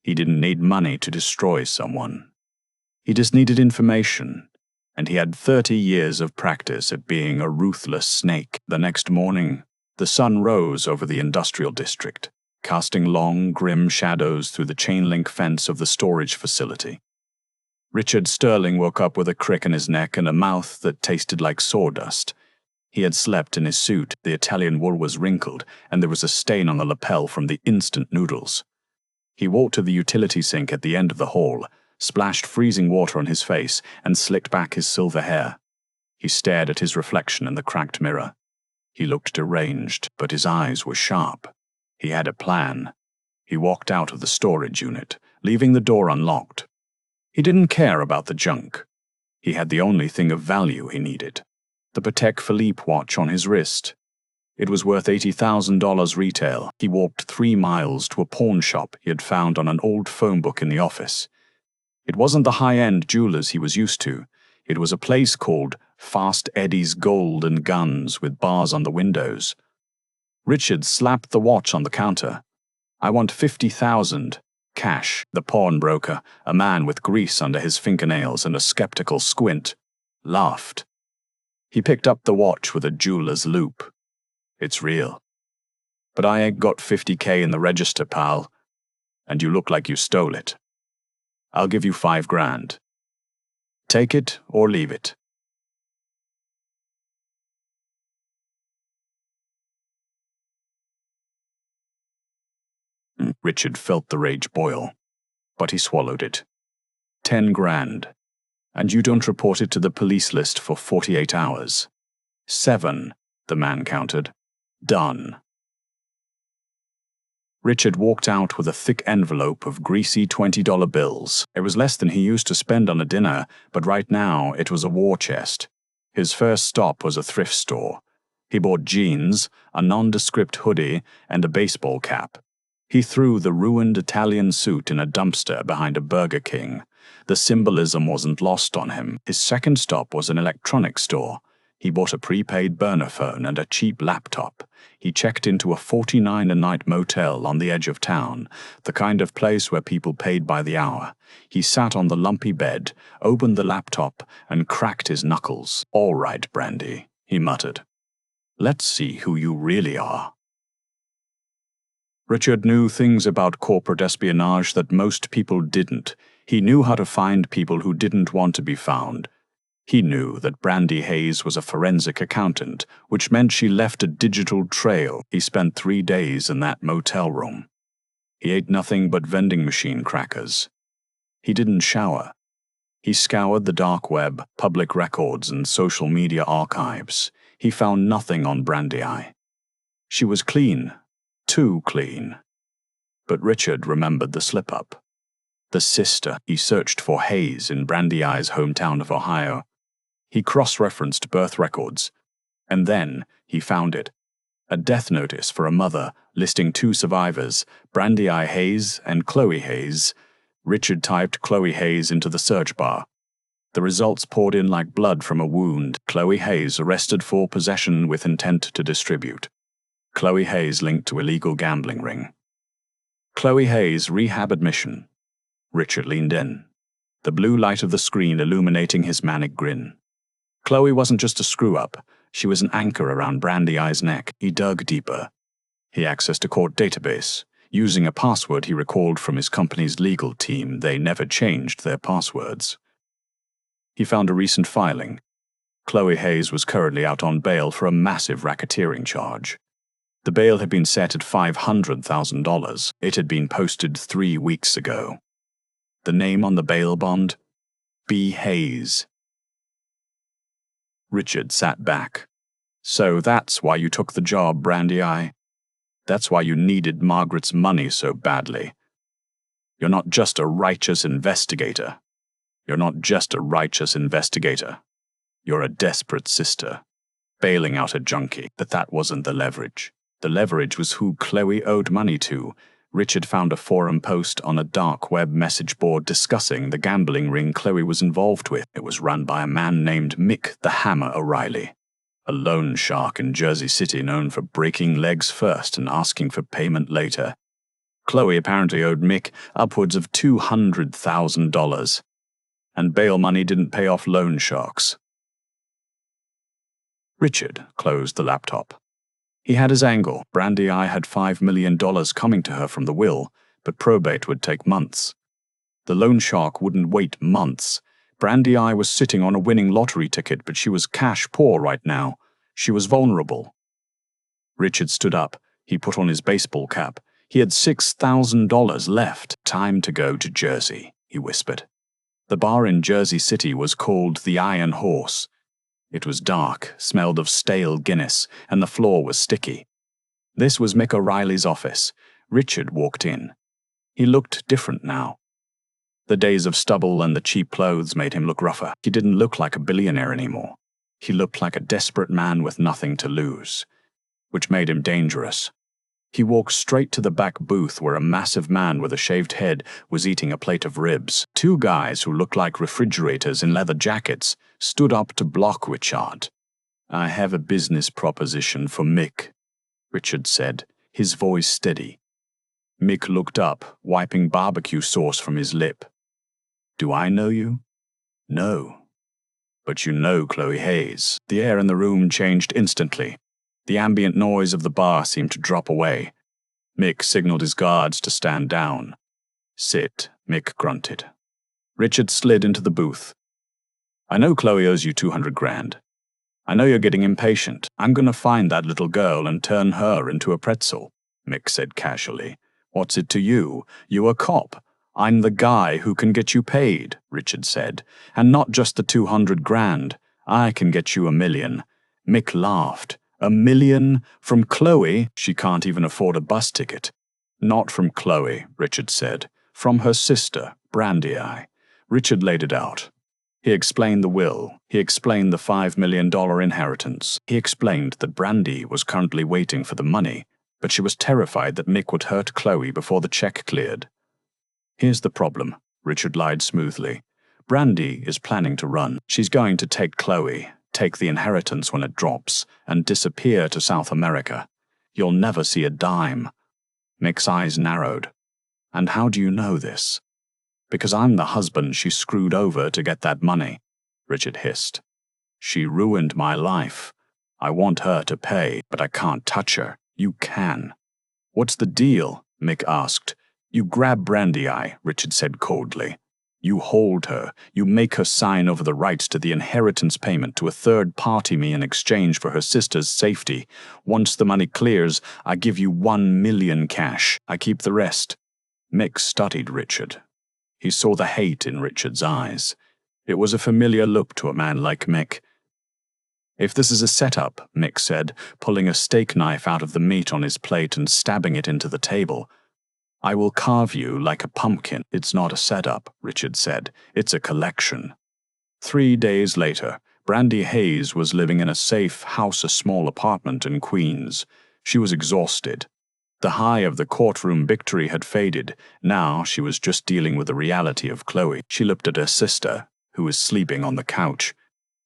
He didn't need money to destroy someone. He just needed information, and he had 30 years of practice at being a ruthless snake. The next morning, the sun rose over the industrial district, casting long, grim shadows through the chain-link fence of the storage facility. Richard Sterling woke up with a crick in his neck and a mouth that tasted like sawdust. He had slept in his suit, the Italian wool was wrinkled, and there was a stain on the lapel from the instant noodles. He walked to the utility sink at the end of the hall, splashed freezing water on his face, and slicked back his silver hair. He stared at his reflection in the cracked mirror. He looked deranged, but his eyes were sharp. He had a plan. He walked out of the storage unit, leaving the door unlocked. He didn't care about the junk. He had the only thing of value he needed, the Patek Philippe watch on his wrist. It was worth $80,000 retail. He walked 3 miles to a pawn shop he had found on an old phone book in the office. It wasn't the high-end jewelers he was used to. It was a place called Fast Eddie's Gold and Guns with bars on the windows. Richard slapped the watch on the counter. "I want $50,000. Cash." The pawnbroker, a man with grease under his fingernails and a skeptical squint, laughed. He picked up the watch with a jeweler's loop. "It's real. But I ain't got $50K in the register, pal. And you look like you stole it. I'll give you $5,000. Take it or leave it." Richard felt the rage boil, but he swallowed it. $10,000. And you don't report it to the police list for 48 hours. 7, the man counted. Done. Richard walked out with a thick envelope of greasy $20 bills. It was less than he used to spend on a dinner, but right now it was a war chest. His first stop was a thrift store. He bought jeans, a nondescript hoodie, and a baseball cap. He threw the ruined Italian suit in a dumpster behind a Burger King. The symbolism wasn't lost on him. His second stop was an electronics store. He bought a prepaid burner phone and a cheap laptop. He checked into a $49 a night motel on the edge of town, the kind of place where people paid by the hour. He sat on the lumpy bed, opened the laptop, and cracked his knuckles. "All right, Brandy," he muttered. "Let's see who you really are." Richard knew things about corporate espionage that most people didn't. He knew how to find people who didn't want to be found. He knew that Brandy Hayes was a forensic accountant, which meant she left a digital trail. He spent 3 days in that motel room. He ate nothing but vending machine crackers. He didn't shower. He scoured the dark web, public records, and social media archives. He found nothing on Brandy Eye. She was clean. Too clean. But Richard remembered the slip-up. The sister. He searched for Hayes in Brandy Eye's hometown of Ohio. He cross-referenced birth records. And then he found it. A death notice for a mother listing 2 survivors, Brandy Eye Hayes and Chloe Hayes. Richard typed Chloe Hayes into the search bar. The results poured in like blood from a wound. Chloe Hayes arrested for possession with intent to distribute. Chloe Hayes linked to illegal gambling ring. Chloe Hayes rehab admission. Richard leaned in, the blue light of the screen illuminating his manic grin. Chloe wasn't just a screw-up. She was an anchor around Brandy Eye's neck. He dug deeper. He accessed a court database. Using a password he recalled from his company's legal team, they never changed their passwords. He found a recent filing. Chloe Hayes was currently out on bail for a massive racketeering charge. The bail had been set at $500,000. It had been posted 3 weeks ago. The name on the bail bond? B. Hayes. Richard sat back. So that's why you took the job, Brandy Eye. That's why you needed Margaret's money so badly. You're not just a righteous investigator. You're not just a righteous investigator. You're a desperate sister, bailing out a junkie. But that wasn't the leverage. The leverage was who Chloe owed money to. Richard found a forum post on a dark web message board discussing the gambling ring Chloe was involved with. It was run by a man named Mick the Hammer O'Reilly, a loan shark in Jersey City known for breaking legs first and asking for payment later. Chloe apparently owed Mick upwards of $200,000, and bail money didn't pay off loan sharks. Richard closed the laptop. He had his angle. Brandy Eye had $5 million coming to her from the will, but probate would take months. The loan shark wouldn't wait months. Brandy Eye was sitting on a winning lottery ticket, but she was cash poor right now. She was vulnerable. Richard stood up. He put on his baseball cap. He had $6,000 left. Time to go to Jersey, he whispered. The bar in Jersey City was called the Iron Horse. It was dark, smelled of stale Guinness, and the floor was sticky. This was Mick O'Reilly's office. Richard walked in. He looked different now. The days of stubble and the cheap clothes made him look rougher. He didn't look like a billionaire anymore. He looked like a desperate man with nothing to lose, which made him dangerous. He walked straight to the back booth where a massive man with a shaved head was eating a plate of ribs. 2 guys who looked like refrigerators in leather jackets stood up to block Richard. "I have a business proposition for Mick," Richard said, his voice steady. Mick looked up, wiping barbecue sauce from his lip. "Do I know you?" "No. But you know Chloe Hayes." The air in the room changed instantly. The ambient noise of the bar seemed to drop away. Mick signaled his guards to stand down. "Sit," Mick grunted. Richard slid into the booth. "I know Chloe owes you $200,000. I know you're getting impatient. I'm going to find that little girl and turn her into a pretzel," Mick said casually. "What's it to you? You're a cop. I'm the guy who can get you paid," Richard said. "And not just the $200,000. I can get you $1 million. Mick laughed. $1 million? From Chloe? She can't even afford a bus ticket." "Not from Chloe," Richard said. "From her sister, Brandy Eye." Richard laid it out. He explained the will. He explained the $5 million inheritance. He explained that Brandy was currently waiting for the money, but she was terrified that Mick would hurt Chloe before the check cleared. "Here's the problem," Richard lied smoothly. "Brandy is planning to run. She's going to take Chloe, take the inheritance when it drops, and disappear to South America. You'll never see a dime." Mick's eyes narrowed. "And how do you know this?" "Because I'm the husband she screwed over to get that money," Richard hissed. "She ruined my life. I want her to pay, but I can't touch her. You can." What's the deal? Mick asked. You grab Brandy Eye, Richard said coldly. You hold her. You make her sign over the rights to the inheritance payment to a third party me in exchange for her sister's safety. Once the money clears, I give you 1 million cash. I keep the rest. Mick studied Richard. He saw the hate in Richard's eyes. It was a familiar look to a man like Mick. If this is a setup, Mick said, pulling a steak knife out of the meat on his plate and stabbing it into the table. I will carve you like a pumpkin. It's not a setup, Richard said. It's a collection. 3 days later, Brandy Hayes was living in a safe house, a small apartment in Queens. She was exhausted. The high of the courtroom victory had faded. Now she was just dealing with the reality of Chloe. She looked at her sister, who was sleeping on the couch.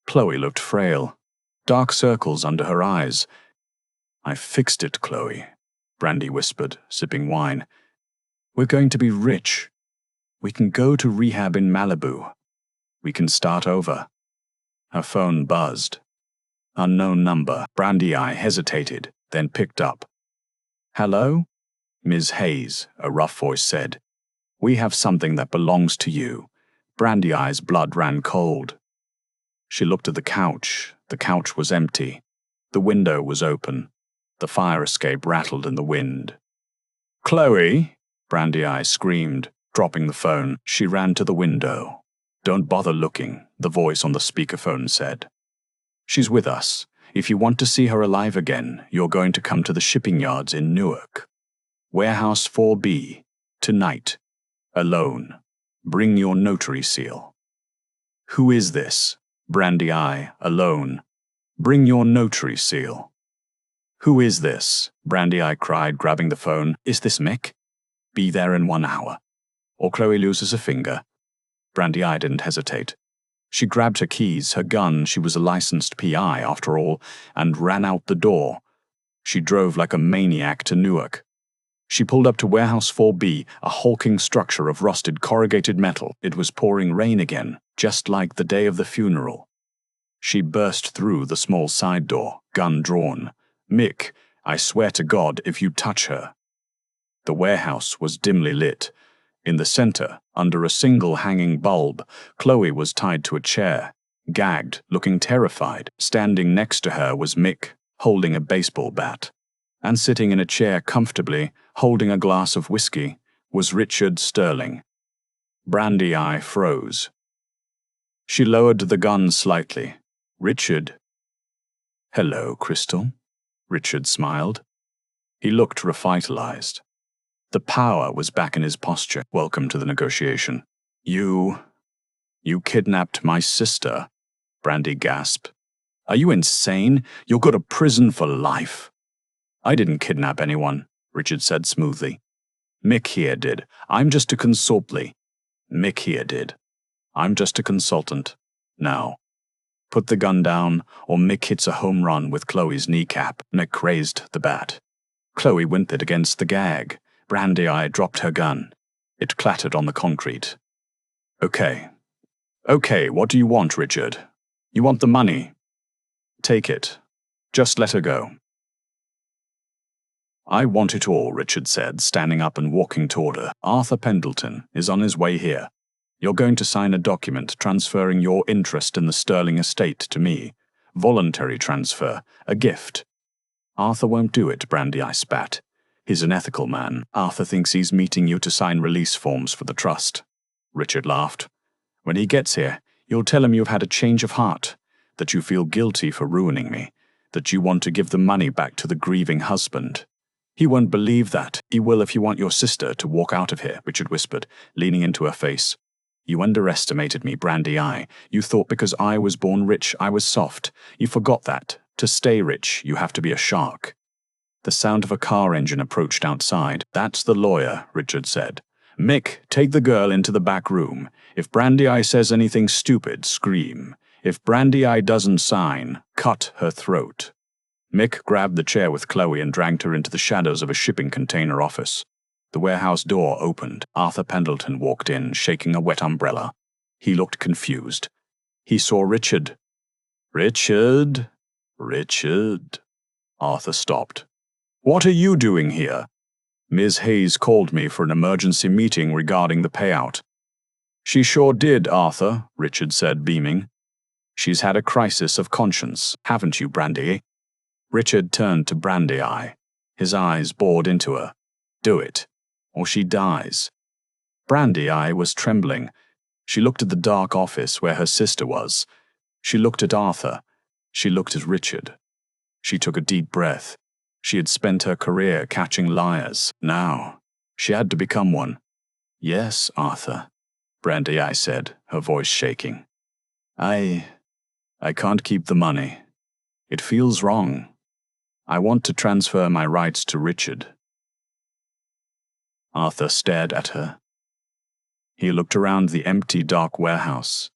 Chloe looked frail. Dark circles under her eyes. I fixed it, Chloe, Brandy whispered, sipping wine. We're going to be rich. We can go to rehab in Malibu. We can start over. Her phone buzzed. Unknown number. Brandy Eye hesitated, then picked up. Hello? Ms. Hayes, a rough voice said. We have something that belongs to you. Brandy Eye's blood ran cold. She looked at the couch. The couch was empty. The window was open. The fire escape rattled in the wind. Chloe! Brandy Eye screamed, dropping the phone. She ran to the window. Don't bother looking, the voice on the speakerphone said. She's with us. If you want to see her alive again, you're going to come to the shipping yards in Newark. Warehouse 4B. Tonight. Alone. Bring your notary seal. Who is this? Brandy Eye, alone. Bring your notary seal. Who is this? Brandy Eye cried, grabbing the phone. Is this Mick? Be there in 1 hour. Or Chloe loses a finger. Brandy Eye didn't hesitate. She grabbed her keys, her gun, she was a licensed PI after all, and ran out the door. She drove like a maniac to Newark. She pulled up to Warehouse 4B, a hulking structure of rusted corrugated metal. It was pouring rain again, just like the day of the funeral. She burst through the small side door, gun drawn. Mick, I swear to God, if you touch her. The warehouse was dimly lit. In the center, under a single hanging bulb, Chloe was tied to a chair, gagged, looking terrified. Standing next to her was Mick, holding a baseball bat. And sitting in a chair comfortably, holding a glass of whiskey, was Richard Sterling. Brandy Eye froze. She lowered the gun slightly. Richard. Hello, Crystal. Richard smiled. He looked revitalized. The power was back in his posture. Welcome to the negotiation. You kidnapped my sister, Brandy gasped. Are you insane? You'll go to prison for life. I didn't kidnap anyone, Richard said smoothly. Mick here did. I'm just a consultant. Mick here did. I'm just a consultant. Now, put the gun down, or Mick hits a home run with Chloe's kneecap. Mick raised the bat. Chloe whimpered against the gag. Brandy Eye dropped her gun. It clattered on the concrete. Okay, what do you want, Richard? You want the money? Take it. Just let her go. I want it all, Richard said, standing up and walking toward her. Arthur Pendleton is on his way here. You're going to sign a document transferring your interest in the Sterling estate to me. Voluntary transfer, a gift. Arthur won't do it, Brandy Eye spat. He's an ethical man. Arthur thinks he's meeting you to sign release forms for the trust. Richard laughed. When he gets here, you'll tell him you've had a change of heart, that you feel guilty for ruining me, that you want to give the money back to the grieving husband. He won't believe that. He will if you want your sister to walk out of here, Richard whispered, leaning into her face. You underestimated me, Brandy Eye. You thought because I was born rich, I was soft. You forgot that. To stay rich, you have to be a shark. The sound of a car engine approached outside. That's the lawyer, Richard said. Mick, take the girl into the back room. If Brandy Eye says anything stupid, scream. If Brandy Eye doesn't sign, cut her throat. Mick grabbed the chair with Chloe and dragged her into the shadows of a shipping container office. The warehouse door opened. Arthur Pendleton walked in, shaking a wet umbrella. He looked confused. He saw Richard. Richard. Arthur stopped. What are you doing here? Ms. Hayes called me for an emergency meeting regarding the payout. She sure did, Arthur, Richard said, beaming. She's had a crisis of conscience, haven't you, Brandy? Richard turned to Brandy Eye. His eyes bored into her. Do it, or she dies. Brandy Eye was trembling. She looked at the dark office where her sister was. She looked at Arthur. She looked at Richard. She took a deep breath. She had spent her career catching liars. Now, she had to become one. Yes, Arthur, Brandy Eye said, her voice shaking. I can't keep the money. It feels wrong. I want to transfer my rights to Richard. Arthur stared at her. He looked around the empty, dark warehouse.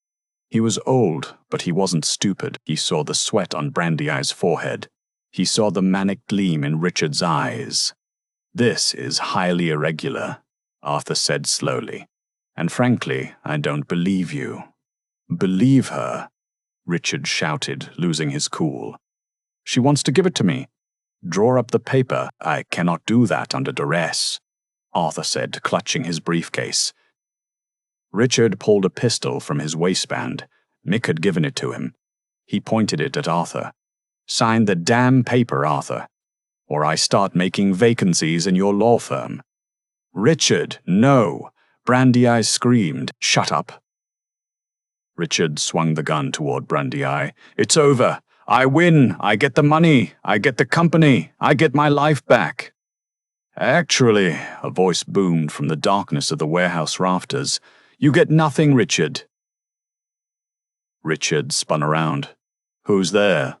He was old, but he wasn't stupid. He saw the sweat on Brandy Eye's forehead. He saw the manic gleam in Richard's eyes. This is highly irregular, Arthur said slowly. And frankly, I don't believe you. Believe her, Richard shouted, losing his cool. She wants to give it to me. Draw up the paper. I cannot do that under duress, Arthur said, clutching his briefcase. Richard pulled a pistol from his waistband. Mick had given it to him. He pointed it at Arthur. Sign the damn paper, Arthur, or I start making vacancies in your law firm. Richard, no! Brandy Eye screamed. Shut up. Richard swung the gun toward Brandy Eye. It's over. I win. I get the money. I get the company. I get my life back. Actually, a voice boomed from the darkness of the warehouse rafters. You get nothing, Richard. Richard spun around. Who's there?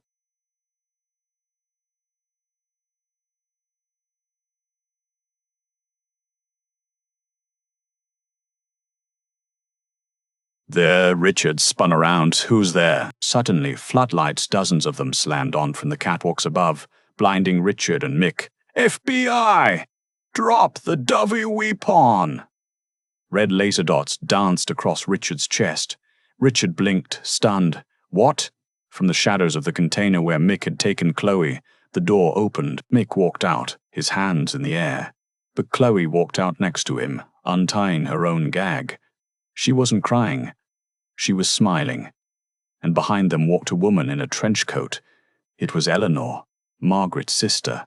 There, Richard spun around. Who's there? Suddenly, floodlights, dozens of them, slammed on from the catwalks above, blinding Richard and Mick. FBI! Drop the dovey weapon! Red laser dots danced across Richard's chest. Richard blinked, stunned. What? From the shadows of the container where Mick had taken Chloe, the door opened. Mick walked out, his hands in the air. But Chloe walked out next to him, untying her own gag. She wasn't crying. She was smiling. And behind them walked a woman in a trench coat. It was Eleanor, Margaret's sister.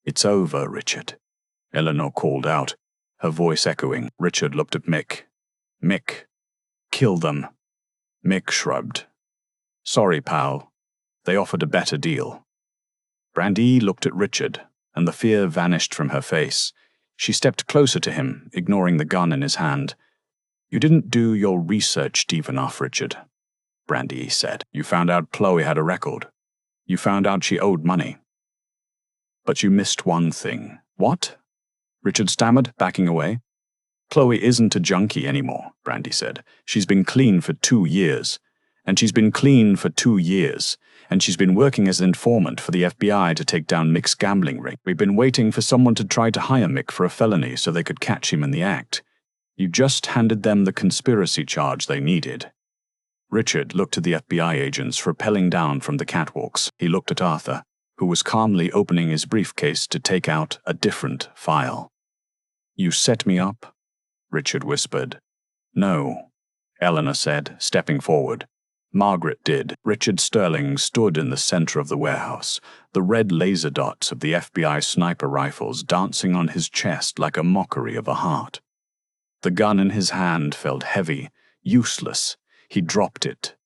It's over, Richard, Eleanor called out, her voice echoing. Richard looked at Mick. Mick, kill them. Mick shrugged. Sorry, pal. They offered a better deal. Brandy looked at Richard, and the fear vanished from her face. She stepped closer to him, ignoring the gun in his hand. You didn't do your research deep enough, Richard, Brandy said. You found out Chloe had a record. You found out she owed money. But you missed one thing. What? Richard stammered, backing away. Chloe isn't a junkie anymore, Brandy said. She's been clean for 2 years. And she's been clean for 2 years. And she's been working as an informant for the FBI to take down Mick's gambling ring. We've been waiting for someone to try to hire Mick for a felony so they could catch him in the act. You just handed them the conspiracy charge they needed. Richard looked at the FBI agents rappelling down from the catwalks. He looked at Arthur, who was calmly opening his briefcase to take out a different file. You set me up? Richard whispered. No, Eleanor said, stepping forward. Margaret did. Richard Sterling stood in the center of the warehouse, the red laser dots of the FBI sniper rifles dancing on his chest like a mockery of a heart. The gun in his hand felt heavy, useless. He dropped it.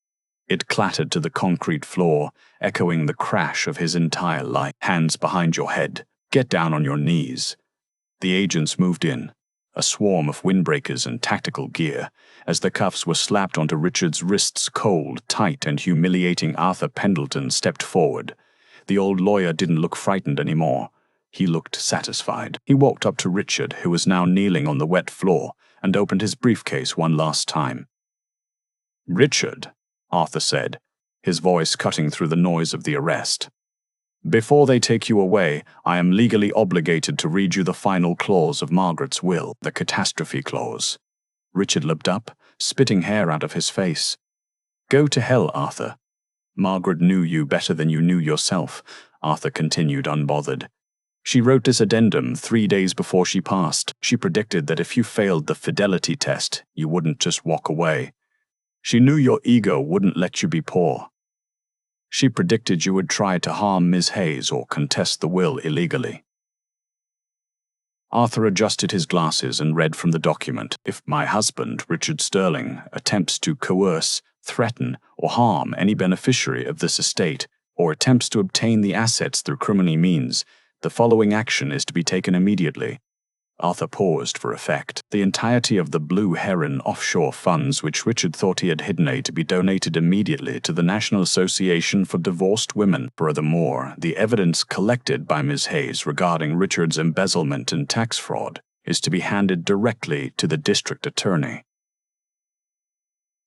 It clattered to the concrete floor, echoing the crash of his entire life. Hands behind your head. Get down on your knees. The agents moved in, a swarm of windbreakers and tactical gear, as the cuffs were slapped onto Richard's wrists. Cold, tight, and humiliating. Arthur Pendleton stepped forward. The old lawyer didn't look frightened anymore. He looked satisfied. He walked up to Richard, who was now kneeling on the wet floor, and opened his briefcase one last time. Richard, Arthur said, his voice cutting through the noise of the arrest. Before they take you away, I am legally obligated to read you the final clause of Margaret's will, the catastrophe clause. Richard looked up, spitting hair out of his face. Go to hell, Arthur. Margaret knew you better than you knew yourself, Arthur continued unbothered. She wrote this addendum 3 days before she passed. She predicted that if you failed the fidelity test, you wouldn't just walk away. She knew your ego wouldn't let you be poor. She predicted you would try to harm Ms. Hayes or contest the will illegally. Arthur adjusted his glasses and read from the document. If my husband, Richard Sterling, attempts to coerce, threaten, or harm any beneficiary of this estate, or attempts to obtain the assets through criminal means, the following action is to be taken immediately. Arthur paused for effect. The entirety of the Blue Heron offshore funds which Richard thought he had hidden to be donated immediately to the National Association for Divorced Women. Furthermore, the evidence collected by Ms. Hayes regarding Richard's embezzlement and tax fraud is to be handed directly to the district attorney.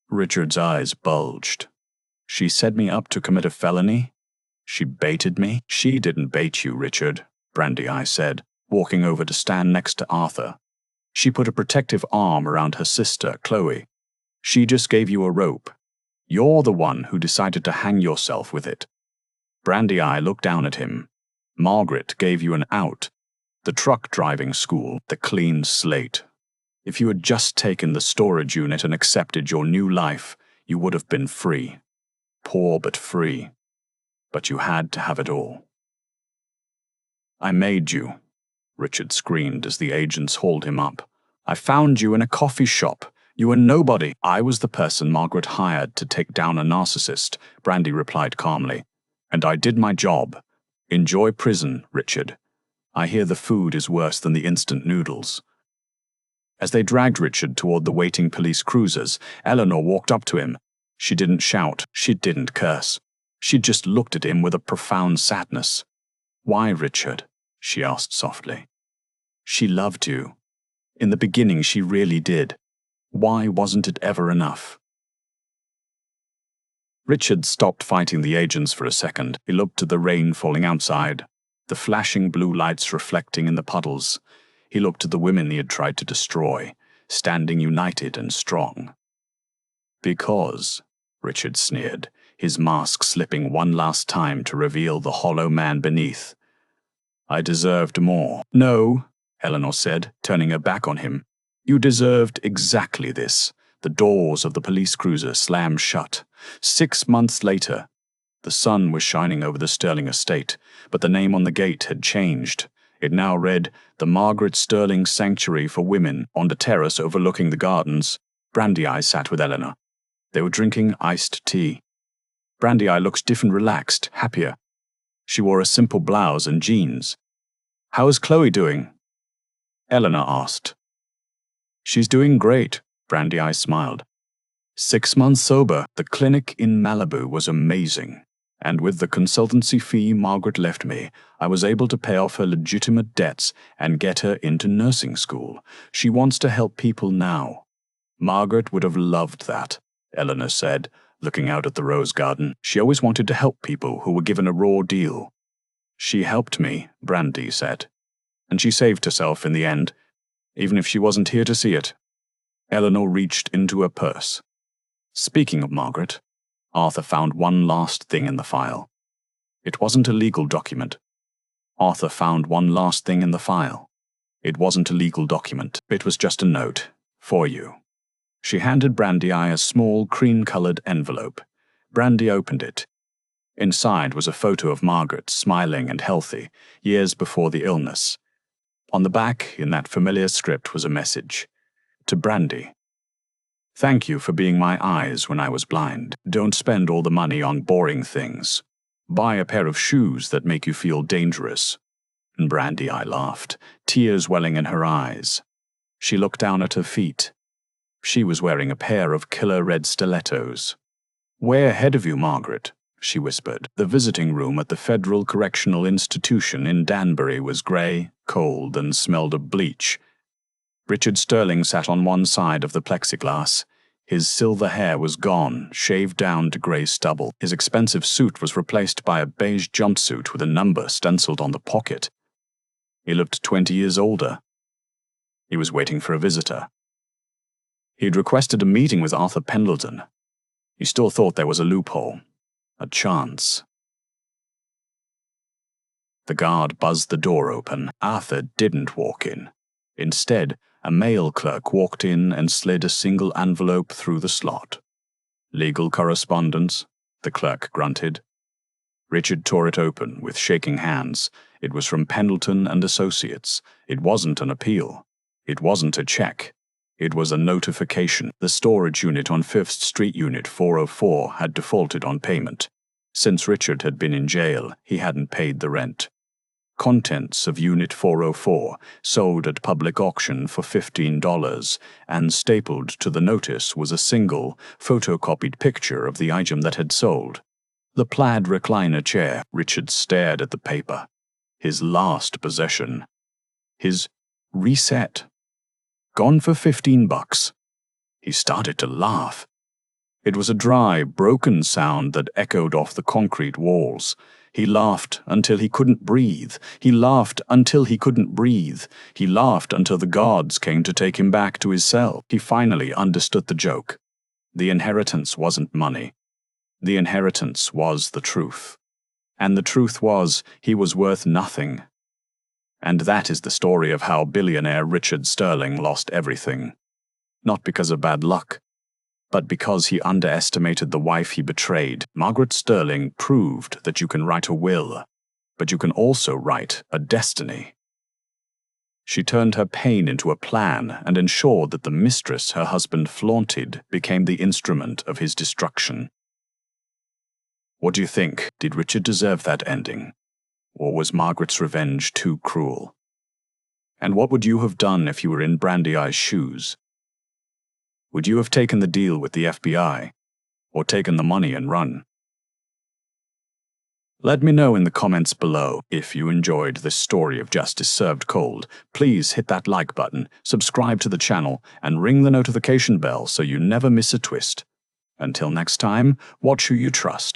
Richard's eyes bulged. She set me up to commit a felony? She baited me? She didn't bait you, Richard, Brandy Eye said, walking over to stand next to Arthur. She put a protective arm around her sister, Chloe. She just gave you a rope. You're the one who decided to hang yourself with it. Brandy Eye looked down at him. Margaret gave you an out. The truck driving school, the clean slate. If you had just taken the storage unit and accepted your new life, you would have been free. Poor but free. But you had to have it all. I made you, Richard screamed as the agents hauled him up. I found you in a coffee shop. You were nobody. I was the person Margaret hired to take down a narcissist, Brandy replied calmly. And I did my job. Enjoy prison, Richard. I hear the food is worse than the instant noodles. As they dragged Richard toward the waiting police cruisers, Eleanor walked up to him. She didn't shout. She didn't curse. She just looked at him with a profound sadness. Why, Richard? She asked softly. She loved you. In the beginning, she really did. Why wasn't it ever enough? Richard stopped fighting the agents for a second. He looked at the rain falling outside, the flashing blue lights reflecting in the puddles. He looked at the women he had tried to destroy, standing united and strong. Because, Richard sneered, his mask slipping one last time to reveal the hollow man beneath. I deserved more. No, Eleanor said, turning her back on him. You deserved exactly this. The doors of the police cruiser slammed shut. 6 months later, the sun was shining over the Sterling estate, but the name on the gate had changed. It now read, The Margaret Sterling Sanctuary for Women, on the terrace overlooking the gardens. Brandy Eye sat with Eleanor. They were drinking iced tea. Brandy Eye looked different, relaxed, happier. She wore a simple blouse and jeans. How is Chloe doing? Eleanor asked. She's doing great, Brandy Eye smiled. 6 months sober, the clinic in Malibu was amazing. And with the consultancy fee Margaret left me, I was able to pay off her legitimate debts and get her into nursing school. She wants to help people now. Margaret would have loved that, Eleanor said, looking out at the rose garden. She always wanted to help people who were given a raw deal. She helped me, Brandy said. And she saved herself in the end, even if she wasn't here to see it. Eleanor reached into her purse. Speaking of Margaret, Arthur found one last thing in the file. It wasn't a legal document. Arthur found one last thing in the file. It wasn't a legal document. It was just a note. For you. She handed Brandy Eye a small, cream-colored envelope. Brandy opened it. Inside was a photo of Margaret, smiling and healthy, years before the illness. On the back, in that familiar script, was a message. To Brandy. Thank you for being my eyes when I was blind. Don't spend all the money on boring things. Buy a pair of shoes that make you feel dangerous. And Brandy Eye laughed, tears welling in her eyes. She looked down at her feet. She was wearing a pair of killer red stilettos. Way ahead of you, Margaret, she whispered. The visiting room at the Federal Correctional Institution in Danbury was grey, cold, and smelled of bleach. Richard Sterling sat on one side of the plexiglass. His silver hair was gone, shaved down to grey stubble. His expensive suit was replaced by a beige jumpsuit with a number stenciled on the pocket. He looked 20 years older. He was waiting for a visitor. He had requested a meeting with Arthur Pendleton. He still thought there was a loophole, a chance. The guard buzzed the door open. Arthur didn't walk in. Instead, a mail clerk walked in and slid a single envelope through the slot. "Legal correspondence," the clerk grunted. Richard tore it open with shaking hands. It was from Pendleton and Associates. It wasn't an appeal. It wasn't a check. It was a notification. The storage unit on 5th Street Unit 404 had defaulted on payment. Since Richard had been in jail, he hadn't paid the rent. Contents of Unit 404 sold at public auction for $15, and stapled to the notice was a single, photocopied picture of the item that had sold. The plaid recliner chair. Richard stared at the paper. His last possession. His reset. Gone for $15. He started to laugh. It was a dry, broken sound that echoed off the concrete walls. He laughed until he couldn't breathe. He laughed until he couldn't breathe. He laughed until the guards came to take him back to his cell. He finally understood the joke. The inheritance wasn't money. The inheritance was the truth. And the truth was, he was worth nothing. And that is the story of how billionaire Richard Sterling lost everything. Not because of bad luck, but because he underestimated the wife he betrayed. Margaret Sterling proved that you can write a will, but you can also write a destiny. She turned her pain into a plan and ensured that the mistress her husband flaunted became the instrument of his destruction. What do you think? Did Richard deserve that ending? Or was Margaret's revenge too cruel? And what would you have done if you were in Brandy Eye's shoes? Would you have taken the deal with the FBI, or taken the money and run? Let me know in the comments below. If you enjoyed this story of justice served cold, please hit that like button, subscribe to the channel, and ring the notification bell so you never miss a twist. Until next time, watch who you trust.